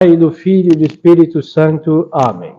e do Filho e do Espírito Santo. Amém.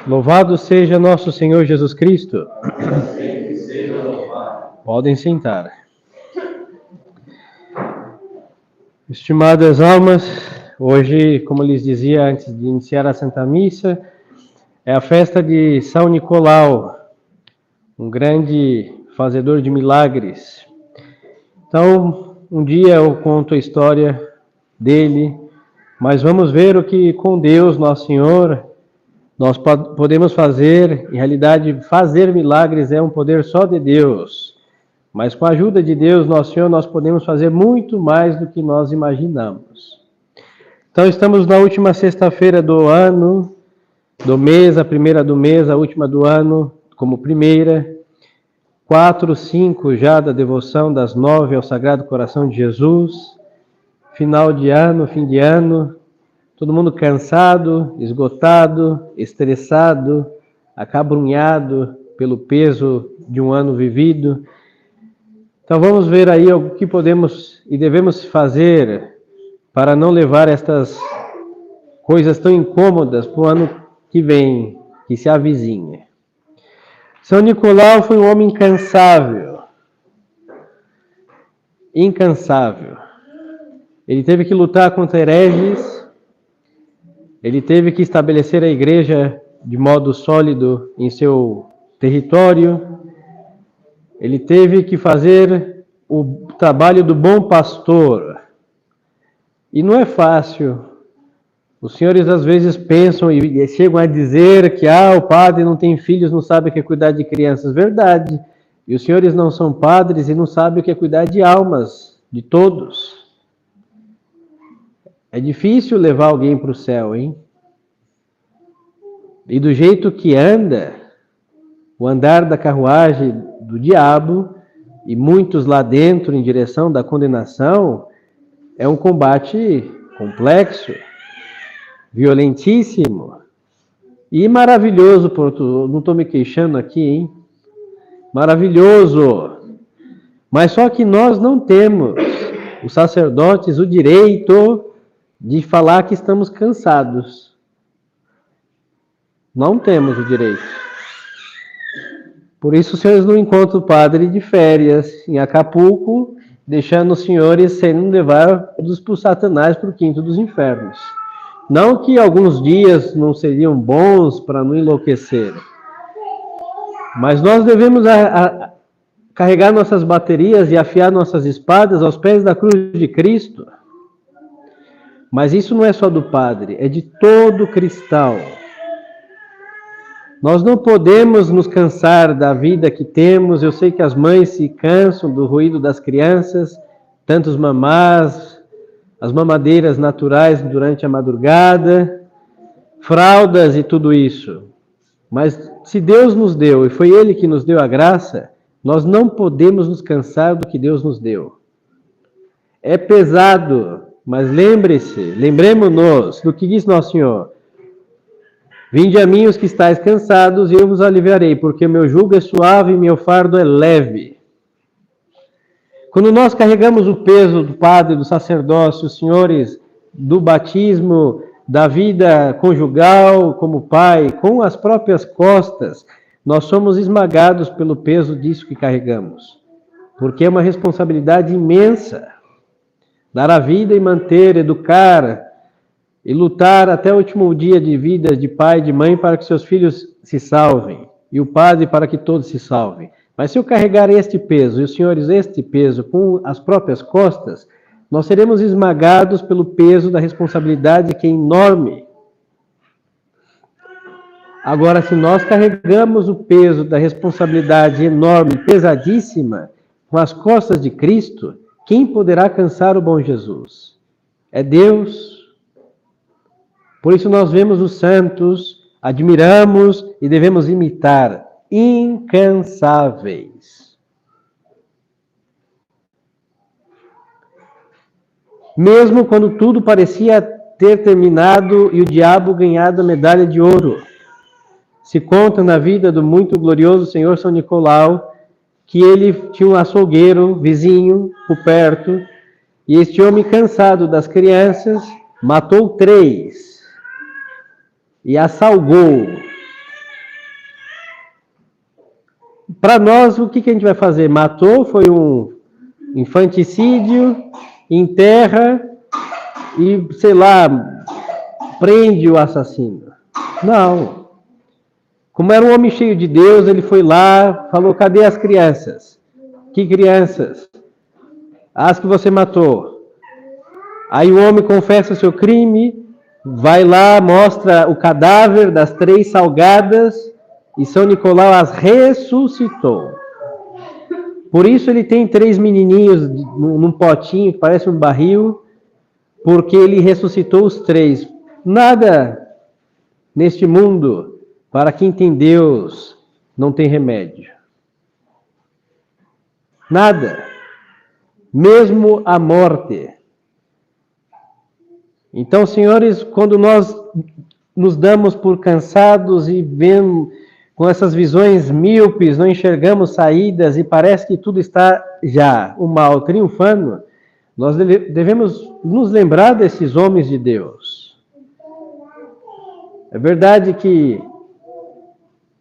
Louvado seja nosso Senhor Jesus Cristo. Podem sentar. Estimadas almas, hoje, como lhes dizia antes de iniciar a Santa Missa, é a festa de São Nicolau, um grande fazedor de milagres. Então, um dia eu conto a história dele, mas vamos ver o que com Deus, Nosso Senhor, nós podemos fazer. Em realidade, fazer milagres é um poder só de Deus, mas com a ajuda de Deus, Nosso Senhor, nós podemos fazer muito mais do que nós imaginamos. Então, estamos na última sexta-feira do ano, do mês, a primeira do mês, a última do ano, como primeira. 4, 5 já da devoção das 9 ao Sagrado Coração de Jesus. Final de ano, fim de ano, todo mundo cansado, esgotado, estressado, acabrunhado pelo peso de um ano vivido. Então vamos ver aí o que podemos e devemos fazer para não levar estas coisas tão incômodas para o ano que vem, que se avizinha. São Nicolau foi um homem incansável. Incansável. Ele teve que lutar contra hereges, ele teve que estabelecer a igreja de modo sólido em seu território, ele teve que fazer o trabalho do bom pastor. E não é fácil. Os senhores às vezes pensam e chegam a dizer que o padre não tem filhos, não sabe o que é cuidar de crianças. Verdade. E os senhores não são padres e não sabem o que é cuidar de almas, de todos. É difícil levar alguém para o céu, hein? E do jeito que anda, o andar da carruagem do diabo, e muitos lá dentro em direção da condenação, é um combate complexo, violentíssimo e maravilhoso. Não estou me queixando aqui, hein? Maravilhoso. Mas só que nós não temos, os sacerdotes, o direito de falar que estamos cansados. Não temos o direito. Por isso os senhores não encontram o padre de férias em Acapulco, deixando os senhores sendo levados por Satanás para o quinto dos infernos. Não que alguns dias não seriam bons para não enlouquecer, mas nós devemos carregar nossas baterias e afiar nossas espadas aos pés da cruz de Cristo. Mas isso não é só do padre, é de todo cristão. Nós não podemos nos cansar da vida que temos. Eu sei que as mães se cansam do ruído das crianças, tantos mamás, as mamadeiras naturais durante a madrugada, fraldas e tudo isso. Mas se Deus nos deu, e foi Ele que nos deu a graça, nós não podemos nos cansar do que Deus nos deu. É pesado, mas lembremos-nos do que diz Nosso Senhor. Vinde a mim os que estáis cansados, e eu vos aliviarei, porque o meu jugo é suave e meu fardo é leve. Quando nós carregamos o peso do padre, do sacerdócio, os senhores, do batismo, da vida conjugal como pai, com as próprias costas, nós somos esmagados pelo peso disso que carregamos. Porque é uma responsabilidade imensa. Dar a vida e manter, educar e lutar até o último dia de vida de pai e de mãe para que seus filhos se salvem. E o padre para que todos se salvem. Mas se eu carregar este peso, e os senhores este peso com as próprias costas, nós seremos esmagados pelo peso da responsabilidade que é enorme. Agora, se nós carregamos o peso da responsabilidade enorme, pesadíssima, com as costas de Cristo, quem poderá cansar o bom Jesus? É Deus. Por isso nós vemos os santos, admiramos e devemos imitar. Incansáveis. Mesmo quando tudo parecia ter terminado e o diabo ganhado a medalha de ouro. Se conta na vida do muito glorioso Senhor São Nicolau que ele tinha um açougueiro vizinho por perto, e este homem, cansado das crianças, matou 3 e as salgou. Para nós, o que a gente vai fazer? Matou, foi um infanticídio, enterra e, sei lá, prende o assassino. Não. Como era um homem cheio de Deus, ele foi lá, falou: cadê as crianças? Que crianças? As que você matou. Aí o homem confessa seu crime, vai lá, mostra o cadáver das 3 salgadas, e São Nicolau as ressuscitou. Por isso ele tem 3 menininhos num potinho que parece um barril, porque ele ressuscitou os 3. Nada neste mundo, para quem tem Deus, não tem remédio. Nada. Mesmo a morte. Então, senhores, quando nós nos damos por cansados e vemos com essas visões míopes, não enxergamos saídas e parece que tudo está já, o mal triunfando, nós devemos nos lembrar desses homens de Deus. É verdade que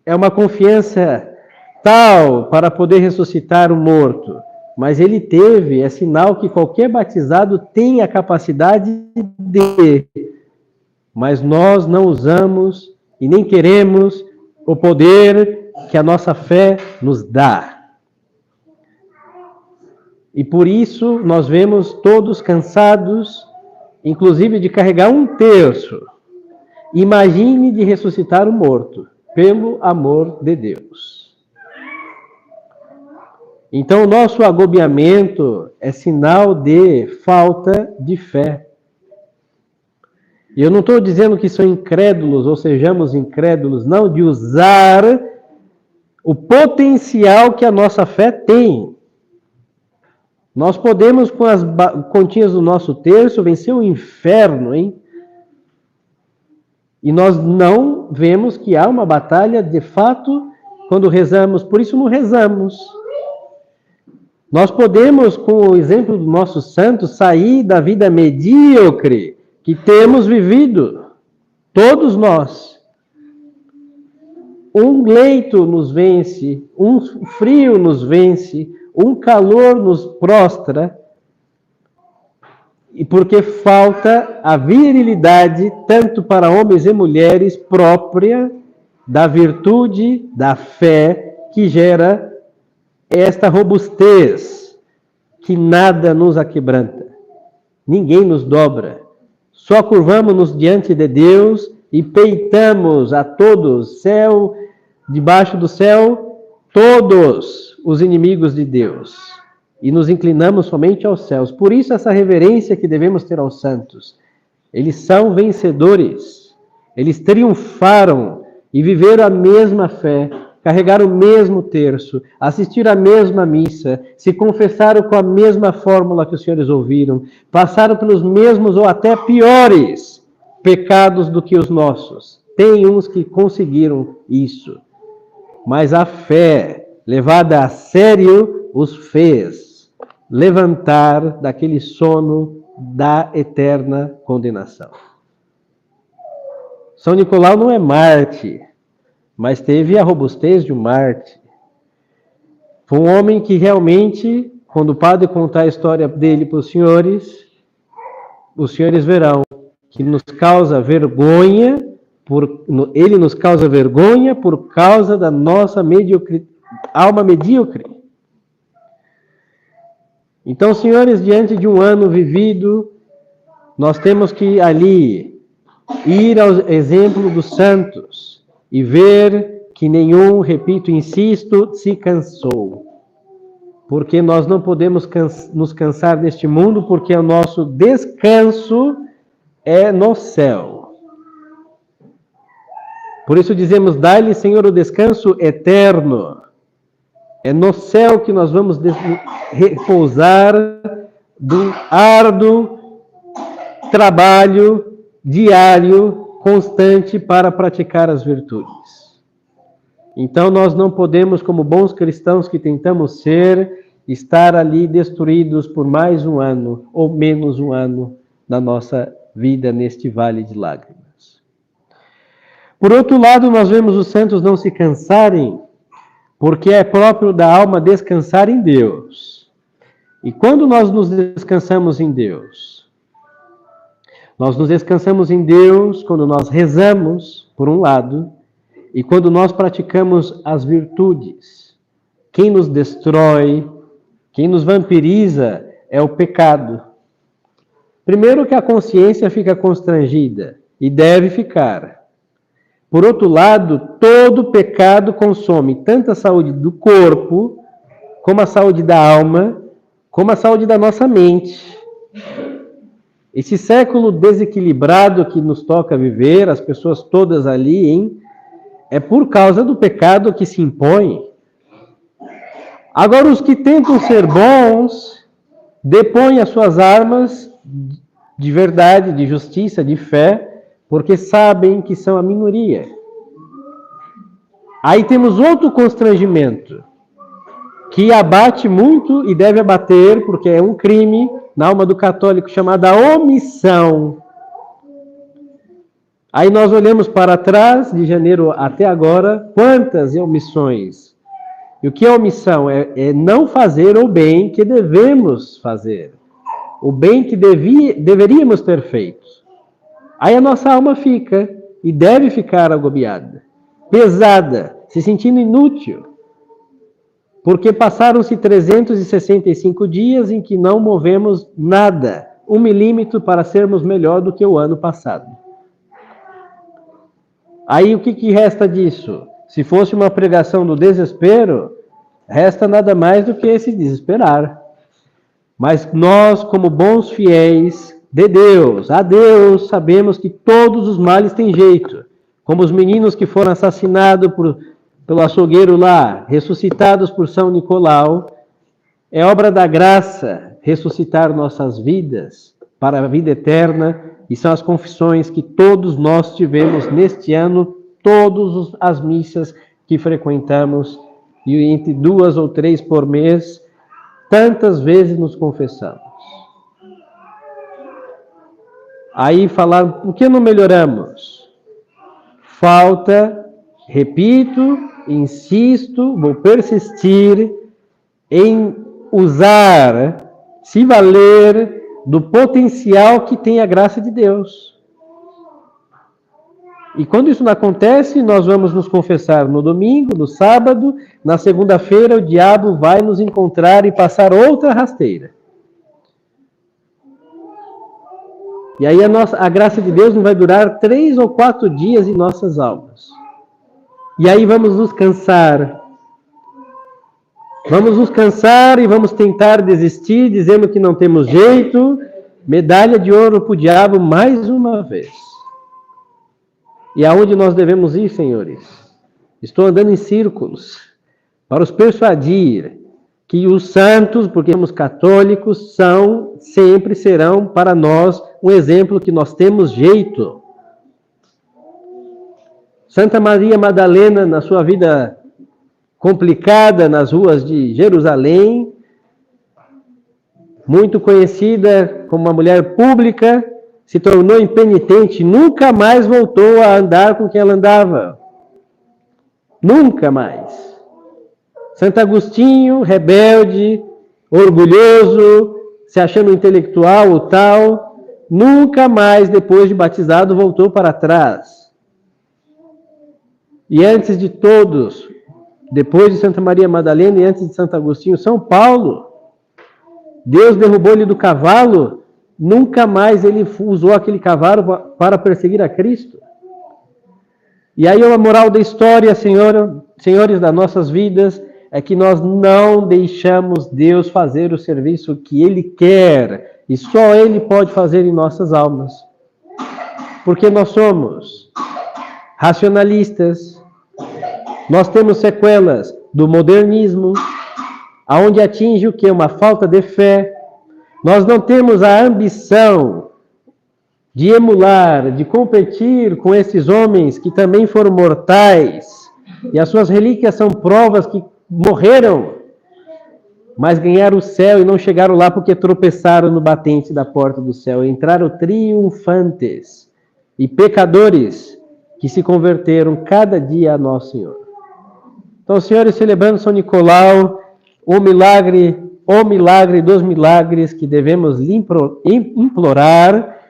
é uma confiança tal para poder ressuscitar o morto, mas ele teve, é sinal que qualquer batizado tem a capacidade de, mas nós não usamos e nem queremos o poder que a nossa fé nos dá. E por isso nós vemos todos cansados, inclusive de carregar 1/3. Imagine de ressuscitar o morto, pelo amor de Deus. Então, o nosso agobiamento é sinal de falta de fé. E eu não estou dizendo que são incrédulos ou sejamos incrédulos, não, de usar o potencial que a nossa fé tem. Nós podemos, com as continhas do nosso terço, vencer o inferno, hein? E nós não vemos que há uma batalha, de fato, quando rezamos. Por isso não rezamos. Nós podemos, com o exemplo do nosso santo, sair da vida medíocre que temos vivido. Todos nós. Um leito nos vence, um frio nos vence, um calor nos prostra, e porque falta a virilidade, tanto para homens e mulheres, própria da virtude, da fé, que gera esta robustez, que nada nos aquebranta, ninguém nos dobra, só curvamos-nos diante de Deus e peitamos a todos, céu, debaixo do céu, todos os inimigos de Deus, e nos inclinamos somente aos céus. Por isso essa reverência que devemos ter aos santos. Eles são vencedores, eles triunfaram e viveram a mesma fé, carregaram o mesmo terço, assistiram a mesma missa, se confessaram com a mesma fórmula que os senhores ouviram, passaram pelos mesmos ou até piores pecados do que os nossos. Tem uns que conseguiram isso, mas a fé, levada a sério, os fez levantar daquele sono da eterna condenação. São Nicolau não é Marte, mas teve a robustez de um Marte. Foi um homem que realmente, quando o padre contar a história dele para os senhores verão que nos causa vergonha, ele nos causa vergonha por causa da nossa alma medíocre. Então, senhores, diante de um ano vivido, nós temos que ali ir ao exemplo dos santos e ver que nenhum, repito, insisto, se cansou. Porque nós não podemos nos cansar neste mundo, porque o nosso descanso é no céu. Por isso dizemos: dai-lhe, Senhor, o descanso eterno. É no céu que nós vamos repousar do árduo trabalho diário, constante, para praticar as virtudes. Então nós não podemos, como bons cristãos que tentamos ser, estar ali destruídos por mais um ano ou menos um ano da nossa vida neste vale de lágrimas. Por outro lado, nós vemos os santos não se cansarem, porque é próprio da alma descansar em Deus. E quando nós nos descansamos em Deus? Nós nos descansamos em Deus quando nós rezamos, por um lado, e quando nós praticamos as virtudes. Quem nos destrói, quem nos vampiriza é o pecado. Primeiro que a consciência fica constrangida, e deve ficar. Por outro lado, todo pecado consome tanto a saúde do corpo, como a saúde da alma, como a saúde da nossa mente. Esse século desequilibrado que nos toca viver, as pessoas todas ali, é por causa do pecado que se impõe. Agora, os que tentam ser bons, depõem as suas armas de verdade, de justiça, de fé, porque sabem que são a minoria. Aí temos outro constrangimento, que abate muito e deve abater, porque é um crime na alma do católico, chamada omissão. Aí nós olhamos para trás, de janeiro até agora, quantas omissões. E o que é omissão? É não fazer o bem que devemos fazer. O bem que deveríamos ter feito. Aí a nossa alma fica, e deve ficar agobiada, pesada, se sentindo inútil. Porque passaram-se 365 dias em que não movemos nada, 1 milímetro para sermos melhor do que o ano passado. Aí o que resta disso? Se fosse uma pregação do desespero, resta nada mais do que esse desesperar. Mas nós, como bons fiéis de Deus, a Deus, sabemos que todos os males têm jeito. Como os meninos que foram assassinados pelo açougueiro lá, ressuscitados por São Nicolau, é obra da graça ressuscitar nossas vidas para a vida eterna, e são as confissões que todos nós tivemos neste ano, todas as missas que frequentamos, e entre 2 ou 3 por mês, tantas vezes nos confessamos. Aí falaram, por que não melhoramos? Falta, repito, insisto, vou persistir em usar, se valer do potencial que tem a graça de Deus. E quando isso não acontece, nós vamos nos confessar no domingo, no sábado, na segunda-feira o diabo vai nos encontrar e passar outra rasteira. E aí a graça de Deus não vai durar 3 ou 4 dias em nossas almas. E aí vamos nos cansar. Vamos nos cansar e vamos tentar desistir, dizendo que não temos jeito. Medalha de ouro para o diabo mais uma vez. E aonde nós devemos ir, senhores? Estou andando em círculos para os persuadir que os santos, porque somos católicos, sempre serão para nós um exemplo que nós temos jeito. Santa Maria Madalena, na sua vida complicada nas ruas de Jerusalém, muito conhecida como uma mulher pública, se tornou impenitente, nunca mais voltou a andar com quem ela andava. Nunca mais. Santo Agostinho, rebelde, orgulhoso, se achando intelectual ou tal, nunca mais, depois de batizado, voltou para trás. E antes de todos, depois de Santa Maria Madalena e antes de Santo Agostinho, São Paulo, Deus derrubou-lhe do cavalo, nunca mais ele usou aquele cavalo para perseguir a Cristo. E aí a moral da história, senhores das nossas vidas, é que nós não deixamos Deus fazer o serviço que Ele quer, e só Ele pode fazer em nossas almas. Porque nós somos racionalistas, nós temos sequelas do modernismo, aonde atinge o que? Uma falta de fé. Nós não temos a ambição de emular, de competir com esses homens que também foram mortais, E as suas relíquias são provas que morreram, mas ganharam o céu e não chegaram lá porque tropeçaram no batente da porta do céu. Entraram triunfantes e pecadores que se converteram cada dia a nosso Senhor. Então, senhores, celebrando São Nicolau, o milagre dos milagres que devemos implorar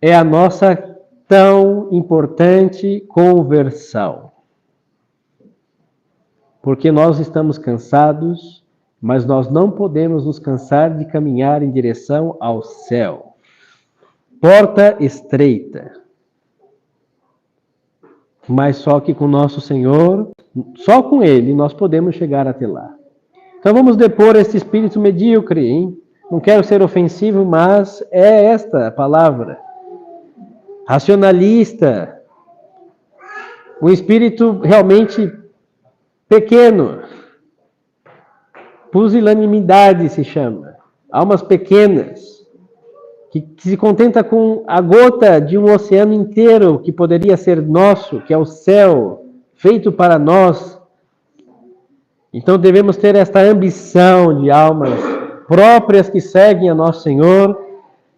é a nossa tão importante conversão. Porque nós estamos cansados, mas nós não podemos nos cansar de caminhar em direção ao céu. Porta estreita. Mas só que com nosso Senhor, só com Ele, nós podemos chegar até lá. Então vamos depor esse espírito medíocre, hein? Não quero ser ofensivo, mas é esta a palavra. Racionalista. Um espírito realmente pequeno. Pusilanimidade se chama. Almas pequenas. Que se contenta com a gota de um oceano inteiro que poderia ser nosso, que é o céu, feito para nós. Então devemos ter esta ambição de almas próprias que seguem a nosso Senhor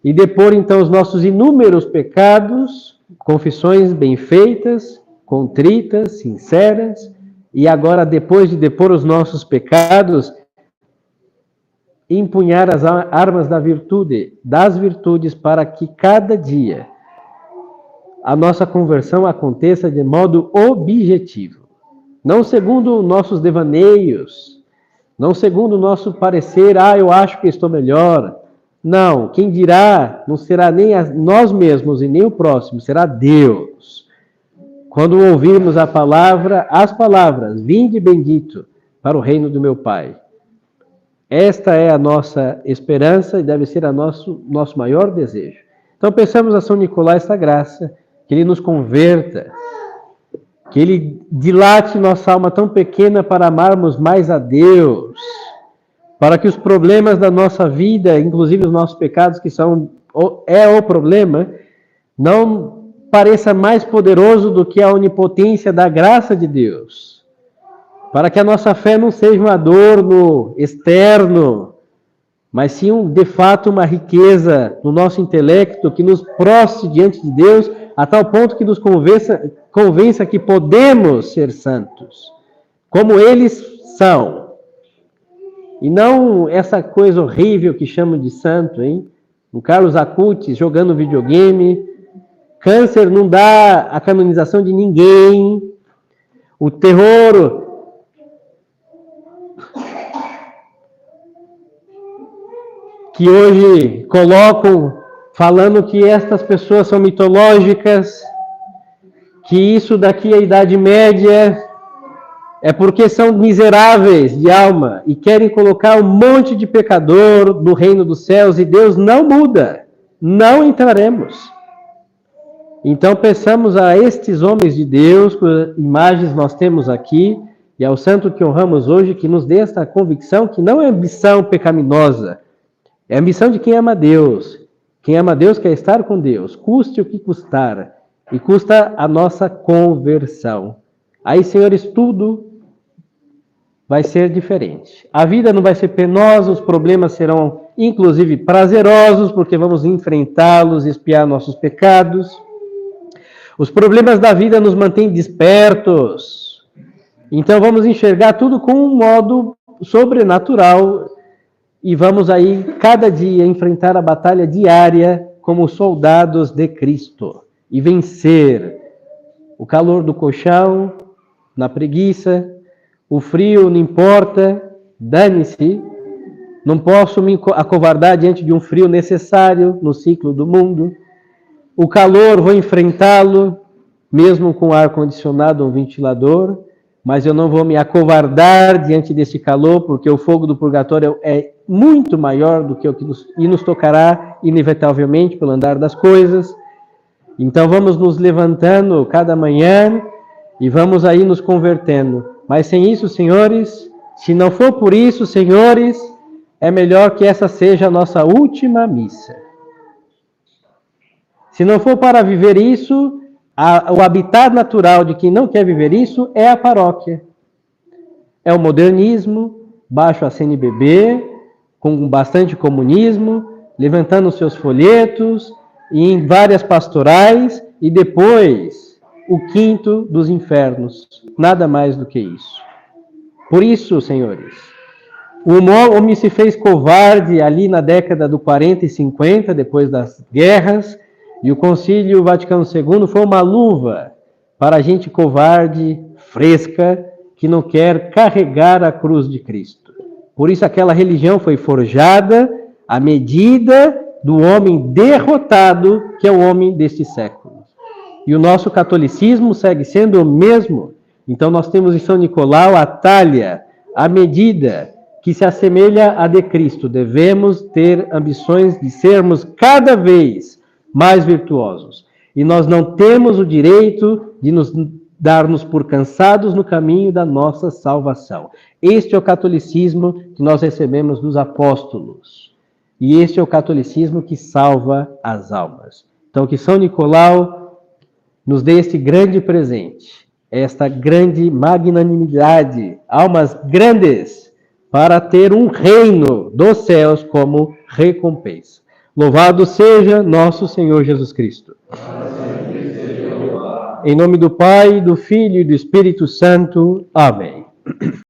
e depor então os nossos inúmeros pecados, confissões bem feitas, contritas, sinceras, e agora depois de depor os nossos pecados, empunhar as armas das virtudes para que cada dia a nossa conversão aconteça de modo objetivo. Não segundo nossos devaneios, não segundo o nosso parecer, eu acho que estou melhor. Não, quem dirá não será nem nós mesmos e nem o próximo, será Deus. Quando ouvirmos as palavras, vinde bendito para o reino do meu Pai. Esta é a nossa esperança e deve ser nosso maior desejo. Então peçamos a São Nicolau esta graça, que Ele nos converta, que Ele dilate nossa alma tão pequena para amarmos mais a Deus, para que os problemas da nossa vida, inclusive os nossos pecados, que é o problema, não pareça mais poderoso do que a onipotência da graça de Deus. Para que a nossa fé não seja um adorno externo, mas sim, de fato, uma riqueza no nosso intelecto que nos prostre diante de Deus, a tal ponto que nos convença que podemos ser santos, como eles são. E não essa coisa horrível que chamam de santo, hein? O Carlos Acutis jogando videogame. Câncer não dá a canonização de ninguém. O terror que hoje colocam falando que estas pessoas são mitológicas, que isso daqui à Idade Média é porque são miseráveis de alma e querem colocar um monte de pecador no reino dos céus e Deus não muda, não entraremos. Então peçamos a estes homens de Deus, cujas imagens nós temos aqui, e ao santo que honramos hoje, que nos dê esta convicção que não é ambição pecaminosa, é a ambição de quem ama Deus. Quem ama Deus quer estar com Deus, custe o que custar, e custa a nossa conversão. Aí, senhores, tudo vai ser diferente. A vida não vai ser penosa, os problemas serão, inclusive, prazerosos, porque vamos enfrentá-los, expiar nossos pecados. Os problemas da vida nos mantêm despertos. Então, vamos enxergar tudo com um modo sobrenatural e vamos aí, cada dia, enfrentar a batalha diária como soldados de Cristo e vencer o calor do colchão, na preguiça, o frio não importa, dane-se, não posso me acovardar diante de um frio necessário no ciclo do mundo. O calor, vou enfrentá-lo, mesmo com ar-condicionado ou ventilador, mas eu não vou me acovardar diante desse calor, porque o fogo do purgatório é muito maior do que o que nos tocará, inevitavelmente, pelo andar das coisas. Então vamos nos levantando cada manhã e vamos aí nos convertendo. Mas sem isso, senhores, se não for por isso, senhores, é melhor que essa seja a nossa última missa. Se não for para viver isso, O habitat natural de quem não quer viver isso é a paróquia. É o modernismo, baixo a CNBB, com bastante comunismo, levantando seus folhetos, e em várias pastorais, e depois o quinto dos infernos. Nada mais do que isso. Por isso, senhores, o homem se fez covarde ali na década do 40 e 50, depois das guerras, e o Concílio Vaticano II foi uma luva para a gente covarde, fresca, que não quer carregar a cruz de Cristo. Por isso aquela religião foi forjada à medida do homem derrotado, que é o homem deste século. E o nosso catolicismo segue sendo o mesmo. Então nós temos em São Nicolau a talha, a medida que se assemelha à de Cristo. Devemos ter ambições de sermos cada vez mais virtuosos. E nós não temos o direito de nos dar-nos por cansados no caminho da nossa salvação. Este é o catolicismo que nós recebemos dos apóstolos. E este é o catolicismo que salva as almas. Então, que São Nicolau nos dê este grande presente, esta grande magnanimidade, almas grandes, para ter um reino dos céus como recompensa. Louvado seja nosso Senhor Jesus Cristo. Em nome do Pai, do Filho e do Espírito Santo. Amém.